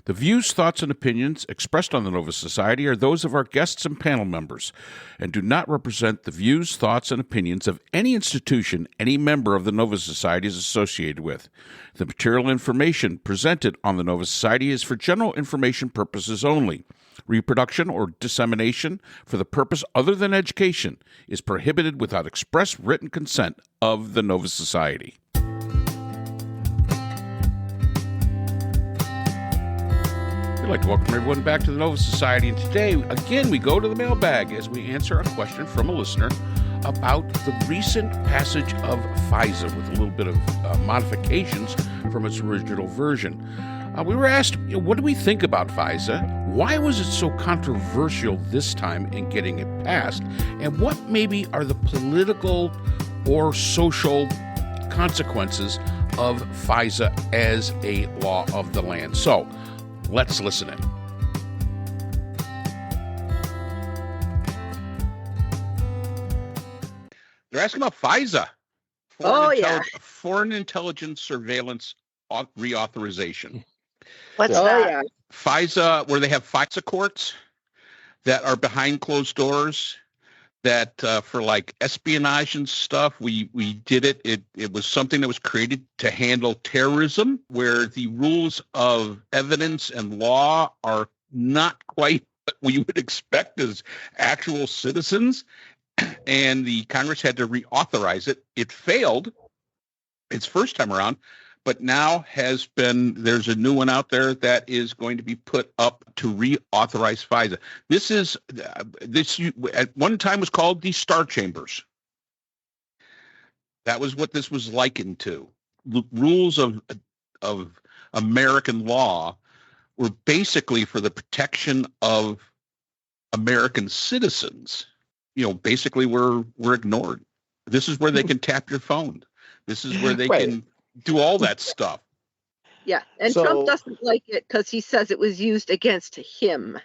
The views, thoughts, and opinions expressed on the Nova Society are those of our guests and panel members and do not represent the views, thoughts, and opinions of any institution any member of the Nova Society is associated with. The material information presented on the Nova Society is for general information purposes only. Reproduction or dissemination for the purpose other than education is prohibited without express written consent of the Nova Society. We'd like to welcome everyone back to the Nova Society, and today, again, we go to the mailbag as we answer a question from a listener about the recent passage of FISA with a little bit of modifications from its original version. We were asked, what do we think about FISA? Why was it so controversial this time in getting it passed? And what maybe are the political or social consequences of FISA as a law of the land? So, let's listen in. They're asking about FISA. Foreign intelligence surveillance reauthorization. What's that? Yeah. FISA, where they have FISA courts that are behind closed doors, that for like espionage and stuff, we did it. It was something that was created to handle terrorism, where the rules of evidence and law are not quite what you would expect as actual citizens. And the Congress had to reauthorize it. It failed its first time around, but now there's a new one out there that is going to be put up to reauthorize FISA. This at one time was called the Star Chambers. That was what this was likened to. The rules of American law were basically for the protection of American citizens. Basically we're ignored. This is where they can tap your phone. This is where they can do all that stuff. Yeah, and Trump doesn't like it because he says it was used against him.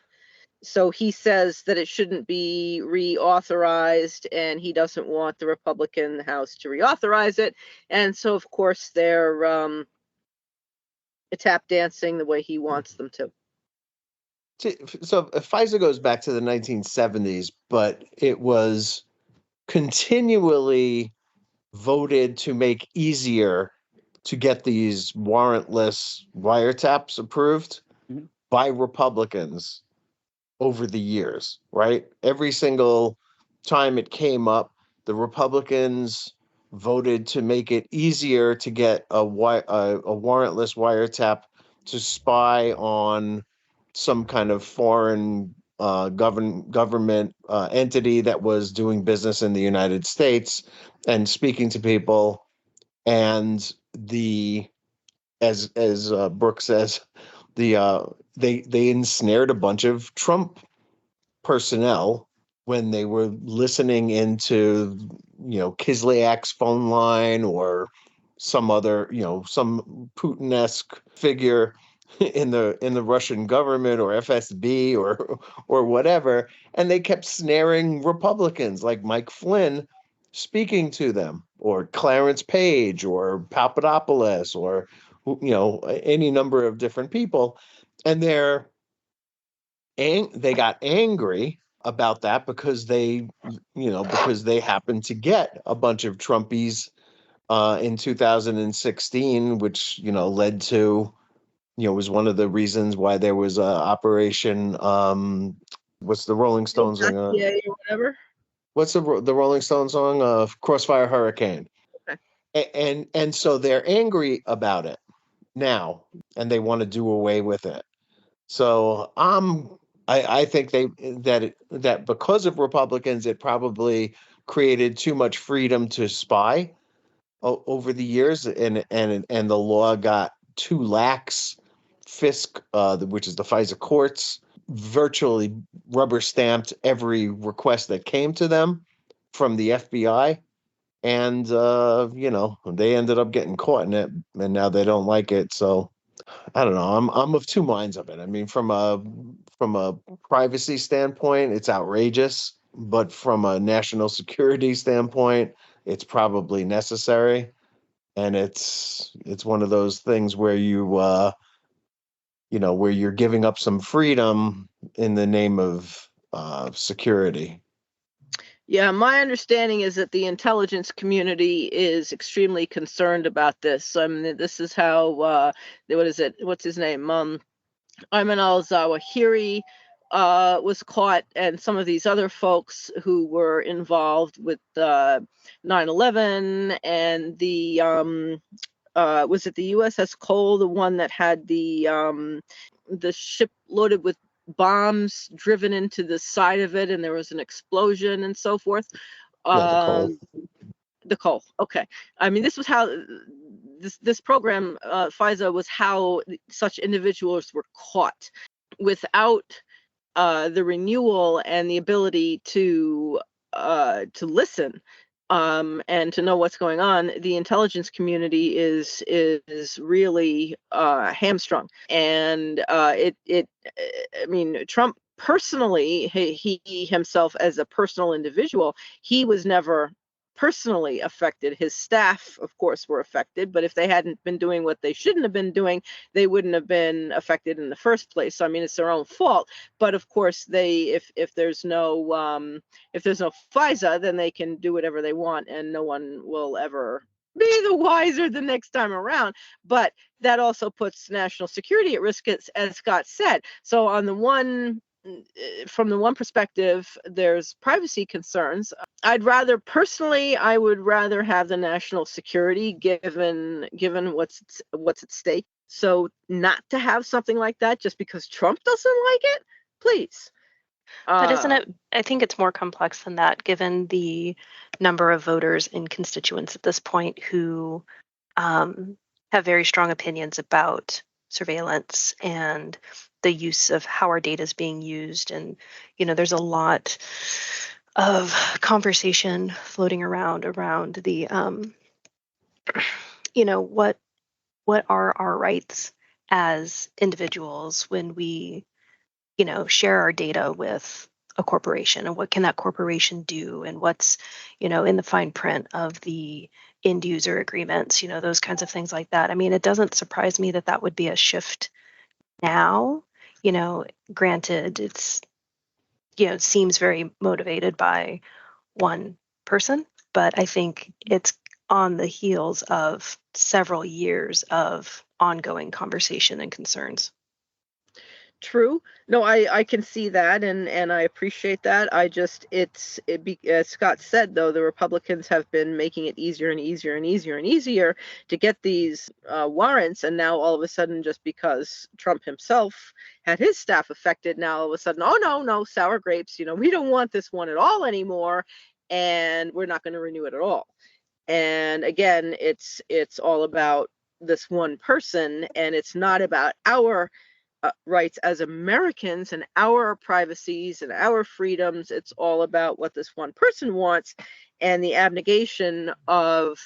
So he says that it shouldn't be reauthorized, and he doesn't want the Republican House to reauthorize it. And so, of course, they're tap dancing the way he wants them to. So FISA goes back to the 1970s, but it was continually voted to make easier to get these warrantless wiretaps approved by Republicans over the years, right? Every single time it came up, the Republicans voted to make it easier to get a warrantless wiretap to spy on some kind of foreign government entity that was doing business in the United States and speaking to people. And as Brooke says, they ensnared a bunch of Trump personnel when they were listening into Kislyak's phone line or some other some Putin-esque figure in the Russian government or FSB or whatever, and they kept snaring Republicans like Mike Flynn speaking to them, or Clarence Page or Papadopoulos, or any number of different people, and they got angry about that because they happened to get a bunch of Trumpies in 2016, which led to was one of the reasons why there was Operation what's the Rolling Stones song? Or whatever. What's the Rolling Stones song? Crossfire Hurricane. Okay. And so they're angry about it now, and they want to do away with it. So I think that because of Republicans, it probably created too much freedom to spy over the years, and the law got too lax. FISC, which is the FISA courts, virtually rubber stamped every request that came to them from the FBI. And, they ended up getting caught in it, and now they don't like it. So I don't know. I'm of two minds of it. I mean, from a privacy standpoint, it's outrageous, but from a national security standpoint, it's probably necessary. And it's one of those things where you where you're giving up some freedom in the name of security. Yeah, my understanding is that the intelligence community is extremely concerned about this. I mean, this is how, what is it? What's his name? Ayman al-Zawahiri was caught, and some of these other folks who were involved with 9/11 and the was it the USS Cole, the one that had the ship loaded with bombs driven into the side of it, and there was an explosion and so forth. The Cole. The Cole. Okay. I mean, this was how this program, FISA, was how such individuals were caught. Without the renewal and the ability to listen and to know what's going on, the intelligence community is really hamstrung. And I mean, Trump personally, he himself as a personal individual, he was never personally affected. His staff, of course, were affected, but if they hadn't been doing what they shouldn't have been doing, they wouldn't have been affected in the first place. So, I mean, it's their own fault. But of course, if there's no FISA, then they can do whatever they want, and no one will ever be the wiser the next time around. But that also puts national security at risk, as Scott said. So from the one perspective, there's privacy concerns. I would rather have the national security given what's at stake. So not to have something like that just because Trump doesn't like it, please. But isn't it, I think it's more complex than that, given the number of voters and constituents at this point who have very strong opinions about surveillance and the use of how our data is being used. And, there's a lot of conversation floating around the, what are our rights as individuals when we, share our data with a corporation, and what can that corporation do, and what's, in the fine print of the end user agreements, those kinds of things like that. I mean, it doesn't surprise me that would be a shift now. Granted, it's, it seems very motivated by one person, but I think it's on the heels of several years of ongoing conversation and concerns. True. No, I can see that, and I appreciate that. As Scott said, though, the Republicans have been making it easier and easier and easier and easier to get these warrants, and now all of a sudden, just because Trump himself had his staff affected, now all of a sudden, oh no, sour grapes, we don't want this one at all anymore, and we're not going to renew it at all. And again, it's all about this one person, and it's not about our rights as Americans and our privacies and our freedoms. It's all about what this one person wants, and the abnegation of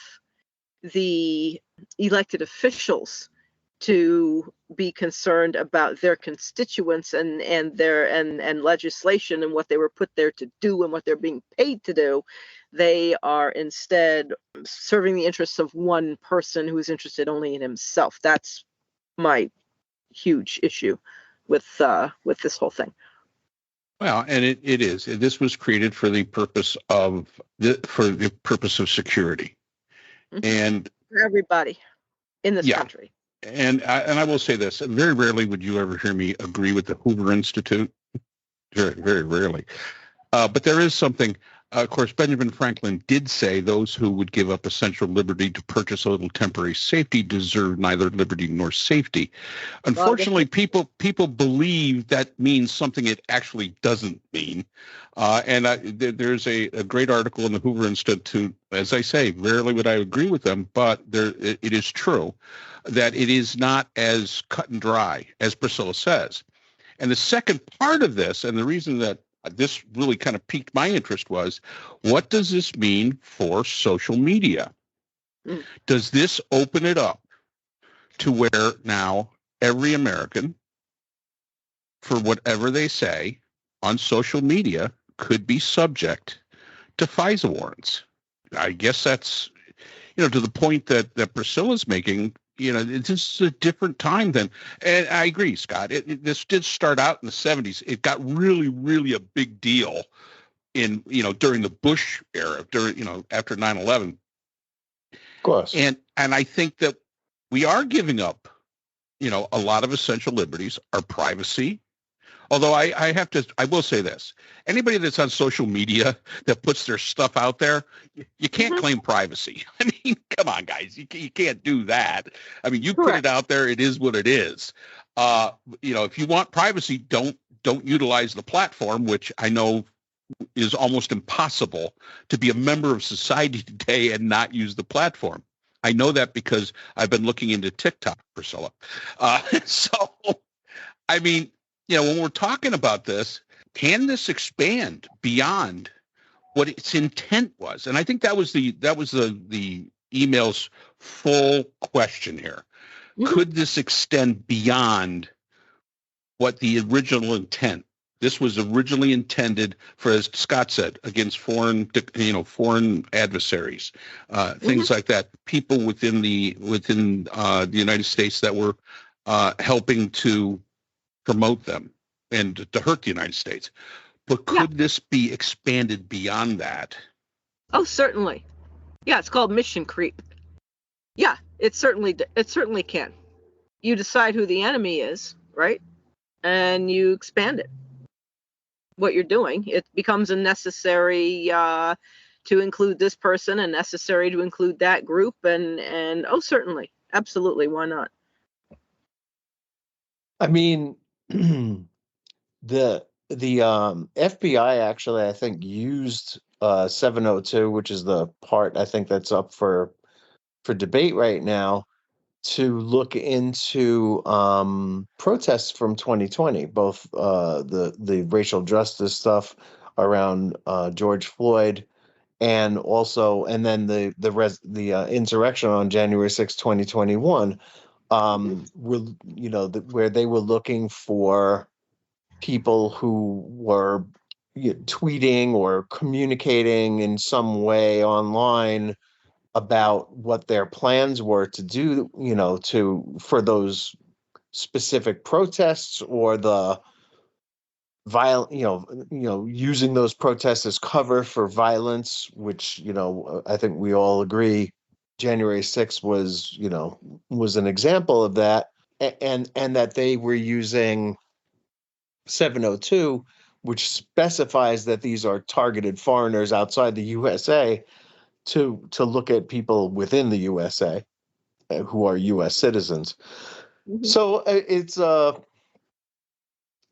the elected officials to be concerned about their constituents and legislation and what they were put there to do and what they're being paid to do. They are instead serving the interests of one person who is interested only in himself. That's my huge issue with this whole thing. Well, and it is. This was created for the purpose of security, and for everybody in this country. And I will say this: very rarely would you ever hear me agree with the Hoover Institute. Very, very rarely. But there is something. Of course, Benjamin Franklin did say those who would give up essential liberty to purchase a little temporary safety deserve neither liberty nor safety. Unfortunately, people believe that means something it actually doesn't mean. There's a great article in the Hoover Institute. As I say, rarely would I agree with them, but it is true that it is not as cut and dry as Priscilla says. And the second part of this, and the reason that this really kind of piqued my interest, was, what does this mean for social media? Does this open it up to where now every American, for whatever they say on social media, could be subject to FISA warrants? I guess that's, to the point that Priscilla's making, this is a different time then. And I agree, Scott. This did start out in the 70s. It got really, really a big deal during the Bush era, after 9/11. Of course. And I think that we are giving up, a lot of essential liberties, our privacy. Although I will say this, anybody that's on social media that puts their stuff out there, you can't claim privacy. I mean, come on, guys, you can't do that. I mean, you put it out there, it is what it is. If you want privacy, don't utilize the platform, which I know is almost impossible to be a member of society today and not use the platform. I know that because I've been looking into TikTok, Priscilla. So, I mean, when we're talking about this, can this expand beyond what its intent was? And I think that was the email's full question here. Mm-hmm. Could this extend beyond what the original intent? This was originally intended for, as Scott said, against foreign adversaries, things like that. People within the United States that were helping to promote them and to hurt the United States. But could this be expanded beyond that? Oh, certainly. Yeah, it's called mission creep. Yeah, it certainly can. You decide who the enemy is, right? And you expand it. What you're doing, it becomes unnecessary to include this person and necessary to include that group, and certainly, absolutely, why not? I mean, the FBI actually, I think, used 702, which is the part I think that's up for debate right now, to look into protests from 2020, both the racial justice stuff around George Floyd, and then the insurrection on January 6, 2021, where they were looking for people who were tweeting or communicating in some way online about what their plans were to do, for those specific protests, or the violent, using those protests as cover for violence, which, I think we all agree January 6th was an example of that, and that they were using 702, which specifies that these are targeted foreigners outside the USA, to look at people within the USA who are U.S. citizens. Mm-hmm. So it's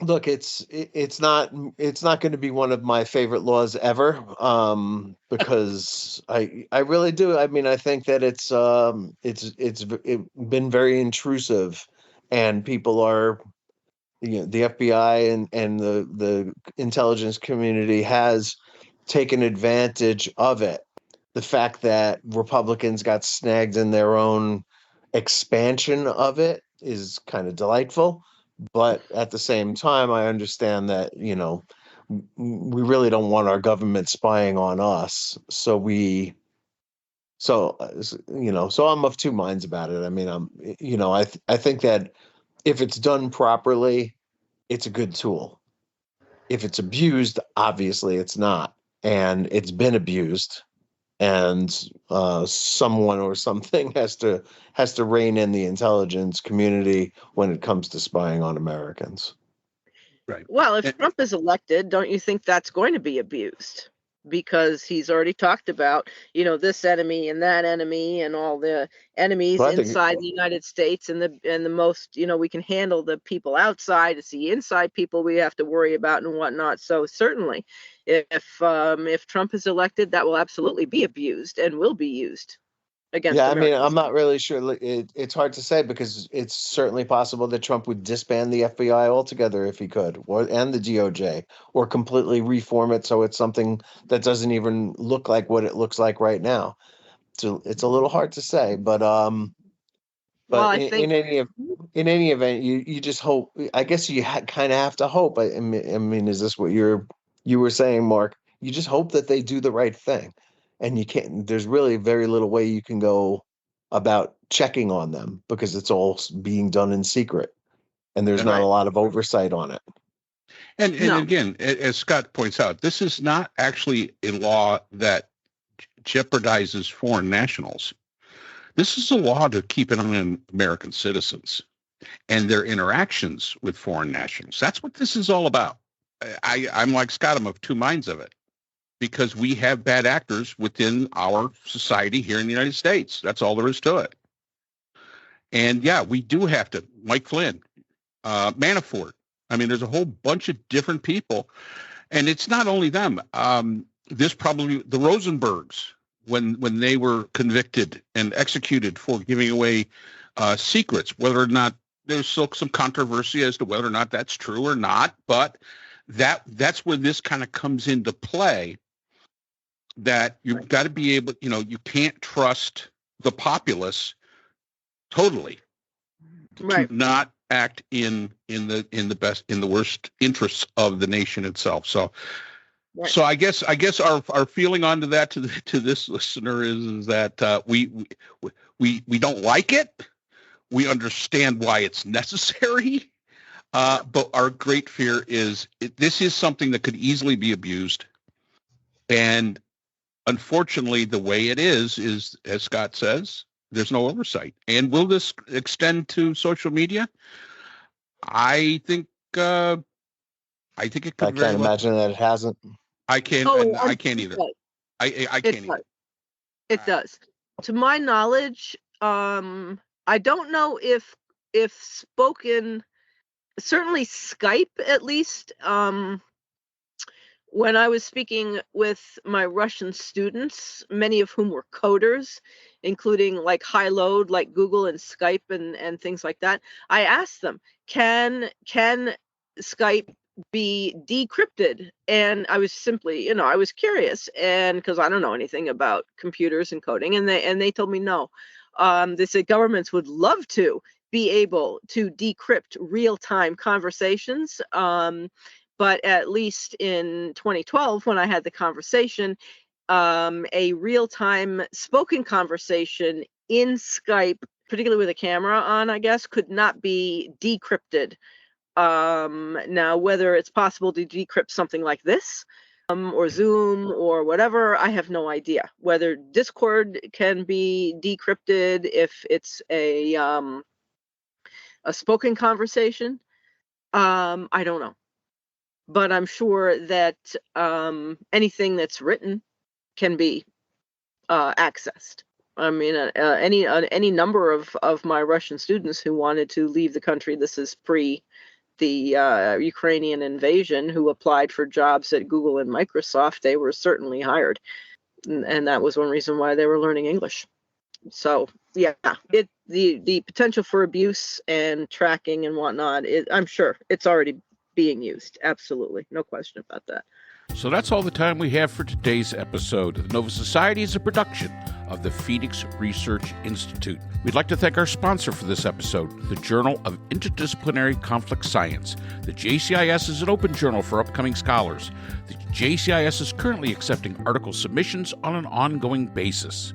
look, it's not going to be one of my favorite laws ever, because I really do. I mean, I think that it's been very intrusive, and people are, the FBI and the intelligence community has taken advantage of it. The fact that Republicans got snagged in their own expansion of it is kind of delightful. But at the same time, I understand that, we really don't want our government spying on us. So I'm of two minds about it. I mean, I think that if it's done properly, it's a good tool. If it's abused, obviously it's not. And it's been abused. And someone or something has to rein in the intelligence community when it comes to spying on Americans. Right. Well, if Trump is elected, don't you think that's going to be abused? Because he's already talked about, this enemy and that enemy and all the enemies inside the United States, and the most, we can handle the people outside. It's the inside people we have to worry about and whatnot. So certainly, if Trump is elected, that will absolutely be abused and will be used against Americans. I mean, I'm not really sure. It's hard to say, because it's certainly possible that Trump would disband the FBI altogether if he could, and the DOJ, or completely reform it so it's something that doesn't even look like what it looks like right now. So it's a little hard to say, but in any event, you just hope. I guess you kind of have to hope. I mean, is this what you were saying, Mark? You just hope that they do the right thing. And you can't. There's really very little way you can go about checking on them because it's all being done in secret and there's not Right. a lot of oversight on it. And No. again, as Scott points out, this is not actually a law that jeopardizes foreign nationals. This is a law to keep an eye on American citizens and their interactions with foreign nationals. That's what this is all about. I'm like Scott, I'm of two minds of it, because we have bad actors within our society here in the United States. That's all there is to it. And yeah, we do have to, Mike Flynn, Manafort. I mean, there's a whole bunch of different people, and it's not only them. This probably the Rosenbergs, when they were convicted and executed for giving away secrets, whether or not there's still some controversy as to whether or not that's true or not, but that's where this kind of comes into play. That you've got to be able, you can't trust the populace totally, Right. to not act in the worst interests of the nation itself. So, Right. so I guess our feeling onto that to this listener is that we don't like it. We understand why it's necessary, but our great fear is this is something that could easily be abused, and unfortunately, the way it is as Scott says, there's no oversight. And will this extend to social media? I think it could. I can't imagine that it hasn't. I can't. Oh, I can't either. I can't either. It does. To my knowledge, I don't know if spoken, certainly Skype at least. When I was speaking with my Russian students, many of whom were coders, including like high load, like Google and Skype and things like that, I asked them, can Skype be decrypted? And I was simply, I was curious, and because I don't know anything about computers and coding, and they told me no. They said governments would love to be able to decrypt real-time conversations. But at least in 2012, when I had the conversation, a real-time spoken conversation in Skype, particularly with a camera on, I guess, could not be decrypted. Now, whether it's possible to decrypt something like this, or Zoom or whatever, I have no idea. Whether Discord can be decrypted if it's a spoken conversation, I don't know. But I'm sure that anything that's written can be accessed. I mean, any number of my Russian students who wanted to leave the country, this is pre the Ukrainian invasion, who applied for jobs at Google and Microsoft, they were certainly hired. And that was one reason why they were learning English. So, yeah, the potential for abuse and tracking and whatnot, I'm sure it's already being used. Absolutely. No question about that. So that's all the time we have for today's episode. The Nova Society is a production of the Phoenix Research Institute. We'd like to thank our sponsor for this episode, the Journal of Interdisciplinary Conflict Science. The JCIS is an open journal for upcoming scholars. The JCIS is currently accepting article submissions on an ongoing basis.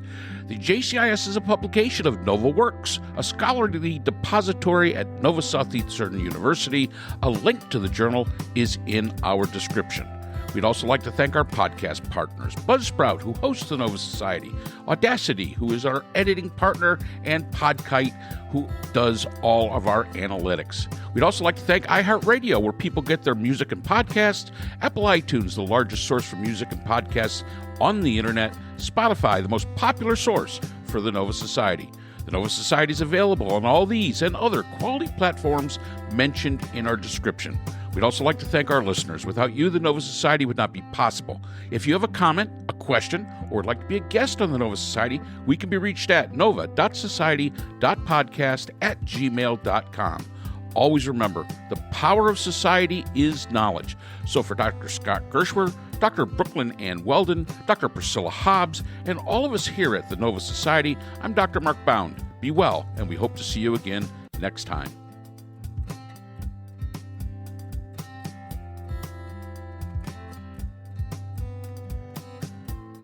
The JCIS is a publication of Nova Works, a scholarly depository at Nova Southeastern University. A link to the journal is in our description. We'd also like to thank our podcast partners, Buzzsprout, who hosts the Nova Society, Audacity, who is our editing partner, and Podkite, who does all of our analytics. We'd also like to thank iHeartRadio, where people get their music and podcasts, Apple iTunes, the largest source for music and podcasts on the internet, Spotify, the most popular source for the Nova Society. The Nova Society is available on all these and other quality platforms mentioned in our description. We'd also like to thank our listeners. Without you, the Nova Society would not be possible. If you have a comment, a question, or would like to be a guest on the Nova Society, we can be reached at nova.society.podcast@gmail.com. Always remember, the power of society is knowledge. So for Dr. Scott Gershwer, Dr. Brooklyn Ann Weldon, Dr. Priscilla Hobbs, and all of us here at the Nova Society, I'm Dr. Mark Bound. Be well, and we hope to see you again next time.